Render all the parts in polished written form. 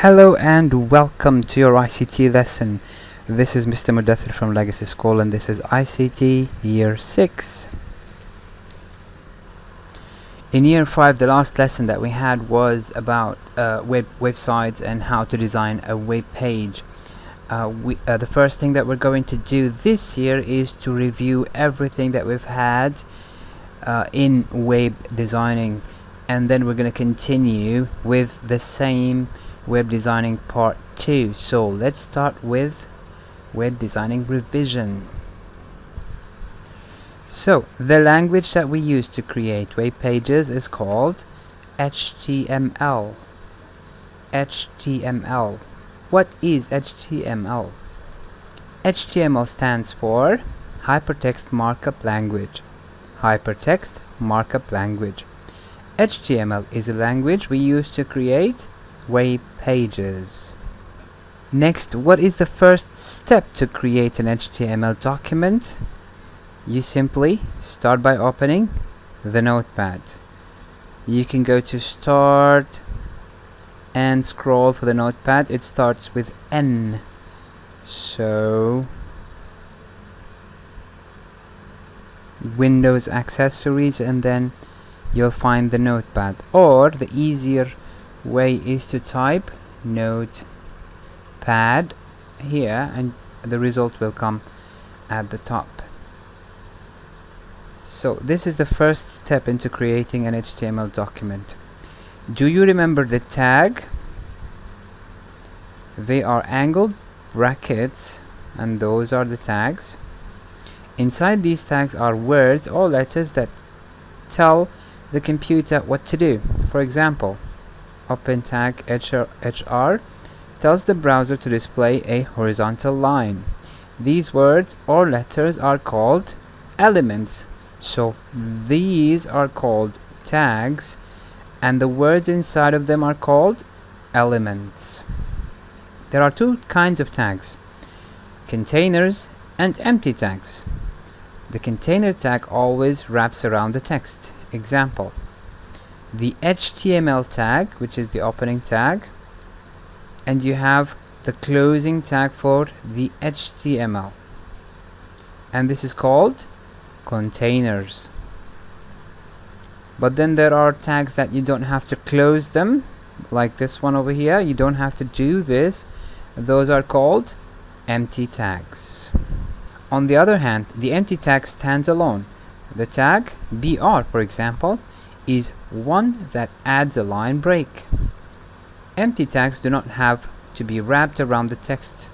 Hello and welcome to your ICT lesson. This is Mr. Mudathir from Legacy School and this is ICT Year 6. In Year 5, the last lesson that we had was about websites and how to design a web page. The first thing that we're going to do this year is to review everything that we've had in web designing, and then we're going to continue with the same web designing part 2. So let's start with web designing revision. So the language that we use to create web pages is called HTML. HTML. What is HTML? HTML stands for Hypertext Markup Language. Hypertext Markup Language. HTML is a language we use to create web pages. Next, what is the first step to create an HTML document? You simply start by opening the notepad. You can go to start and scroll for the notepad. It starts with N. So Windows accessories, and then you'll find the notepad, or the easier way is to type notepad here and the result will come at the top. So this is the first step into creating an HTML document. Do you remember the tag? They are angled brackets and those are the tags. Inside these tags are words or letters that tell the computer what to do. For example, open tag HR tells the browser to display a horizontal line. These words or letters are called elements. So these are called tags and the words inside of them are called elements. There are two kinds of tags: containers and empty tags. The container tag always wraps around the text. Example: the HTML tag, which is the opening tag, and you have the closing tag for the HTML, and this is called containers. But then there are tags that you don't have to close them, like this one over here. You don't have to do this. Those are called empty tags. On the other hand, the empty tag stands alone. The tag BR, for example, is one that adds a line break. Empty tags do not have to be wrapped around the text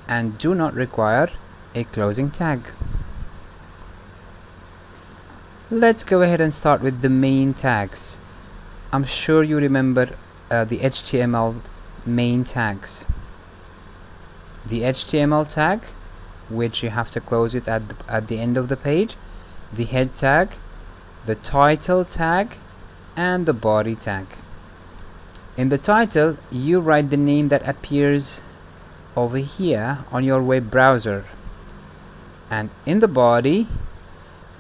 and do not require a closing tag. Let's go ahead and start with the main tags. I'm sure you remember the HTML main tags. The HTML tag, which you have to close it at the end of the page, the head tag, the title tag, and the body tag. In the title, you write the name that appears over here on your web browser, and in the body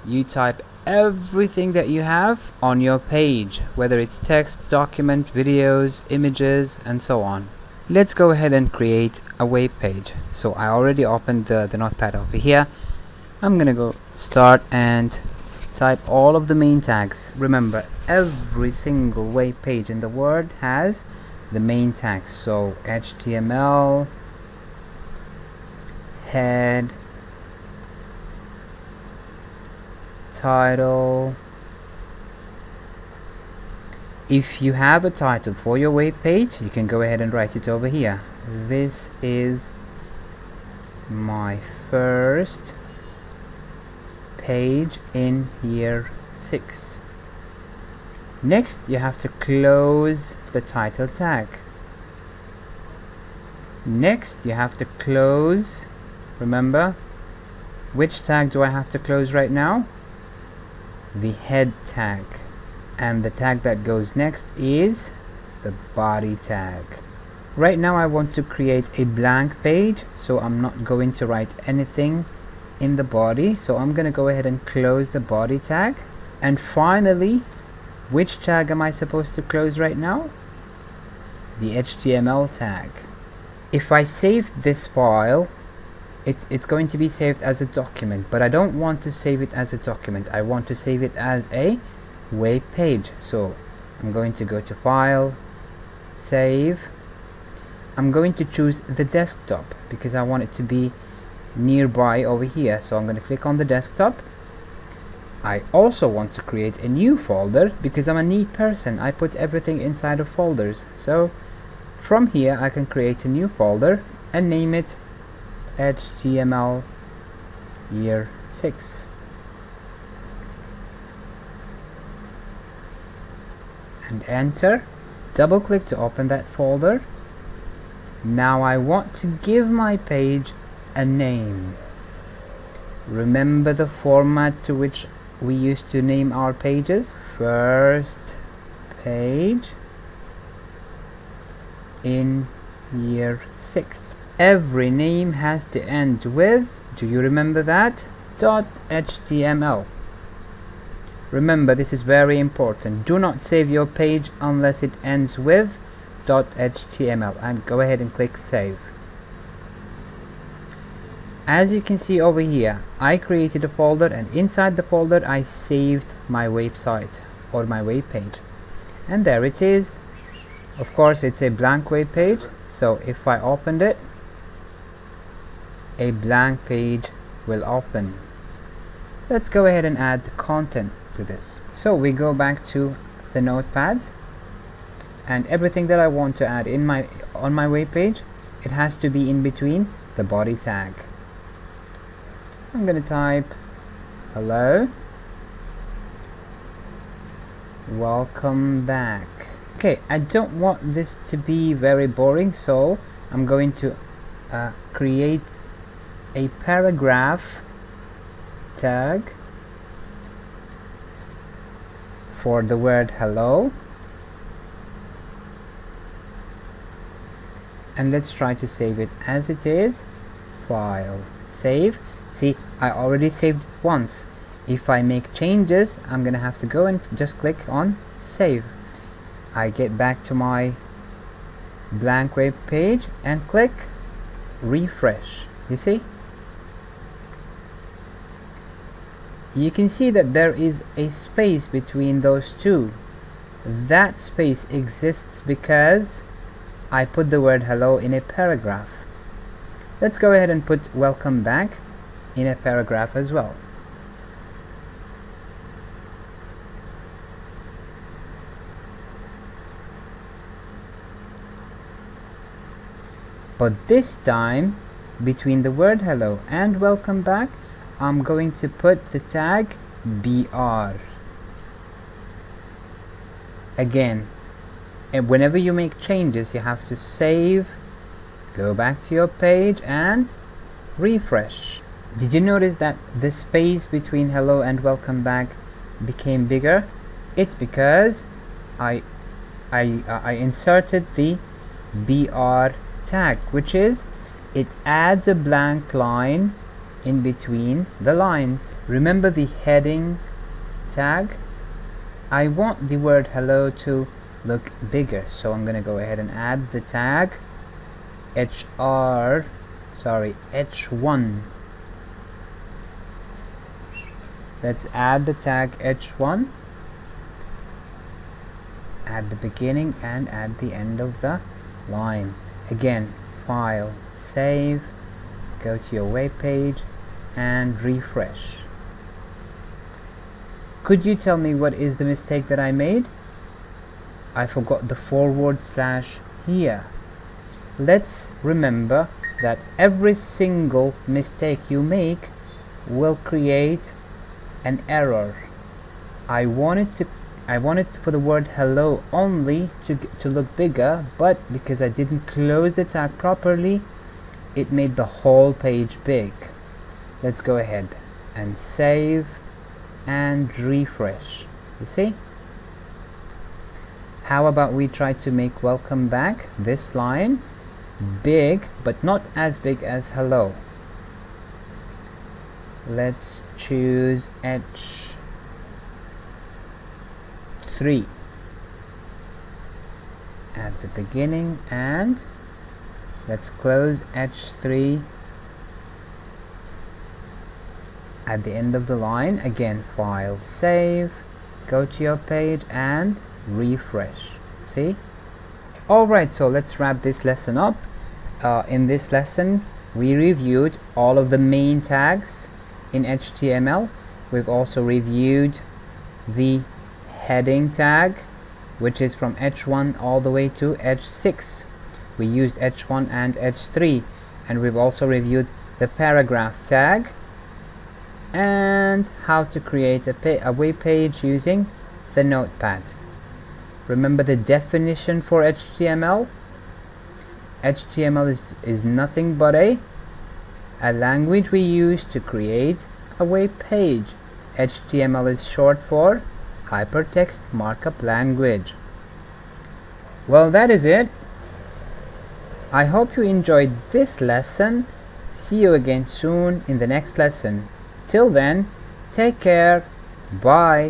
you type everything that you have on your page, whether it's text, document, videos, images, and so on. Let's go ahead and create a web page. So I already opened the notepad over here. I'm gonna go start and type all of the main tags. Remember, every single web page in the world has the main tags. So HTML, head, title. If you have a title for your web page, you can go ahead and write it over here. This is my first page in year 6. Next, you have to close the title tag. Next, you have to close, remember, which tag do I have to close right now? The head tag. And the tag that goes next is the body tag. Right now I want to create a blank page, so I'm not going to write anything in the body, so I'm gonna go ahead and close the body tag. And finally, which tag am I supposed to close right now? the HTML tag. If I save this file, it's going to be saved as a document, but I don't want to save it as a document. I want to save it as a web page. So I'm going to go to File, Save. I'm going to choose the desktop because I want it to be nearby over here. So I'm going to click on the desktop. I also want to create a new folder because I'm a neat person. I put everything inside of folders. So from here I can create a new folder and name it HTML Year 6. And enter. Double click to open that folder. Now I want to give my page a name. Remember the format to which we used to name our pages? First page in year 6. Every name has to end with, do you remember that? .html. Remember, this is very important. Do not save your page unless it ends with .html, and go ahead and click save. As you can see over here, I created a folder, and inside the folder I saved my website or my web page, and there it is. Of course, it's a blank web page, so if I opened it, a blank page will open. Let's go ahead and add the content to this. So we go back to the notepad, and everything that I want to add in on my web page, it has to be in between the body tag. I'm gonna type hello, welcome back. Okay, I don't want this to be very boring, so I'm going to create a paragraph tag for the word hello, and let's try to save it as it is. File, save. See, I already saved it once. If I make changes, I'm gonna have to go and just click on save. I get back to my blank web page and click refresh. You see? You can see that there is a space between those two. That space exists because I put the word hello in a paragraph. Let's go ahead and put welcome back in a paragraph as well. But this time, between the word hello and welcome back, I'm going to put the tag BR. Again, and whenever you make changes, you have to save, go back to your page and refresh. Did you notice that the space between hello and welcome back became bigger? It's because I inserted the BR tag, which is, it adds a blank line in between the lines. Remember the heading tag? I want the word hello to look bigger, so I'm gonna go ahead and add the tag H1. Let's add the tag H1 at the beginning and at the end of the line. Again, file, save, go to your web page and refresh. Could you tell me what is the mistake that I made? I forgot the forward slash here. Let's remember that every single mistake you make will create an error. I wanted for the word hello only to look bigger, but because I didn't close the tag properly, it made the whole page big. Let's go ahead and save and refresh. You see? How about we try to make welcome back, this line, big, but not as big as hello. Let's choose H3 at the beginning, and let's close H3 at the end of the line. Again, file, save, go to your page and refresh. See? Alright, so let's wrap this lesson up. In this lesson we reviewed all of the main tags in HTML. We've also reviewed the heading tag, which is from H1 all the way to H6. We used H1 and H3, and we've also reviewed the paragraph tag and how to create a web page using the notepad. Remember the definition for HTML? HTML is nothing but a language we use to create a web page. HTML is short for Hypertext Markup Language. Well, that is it. I hope you enjoyed this lesson. See you again soon in the next lesson. Till then, take care. Bye.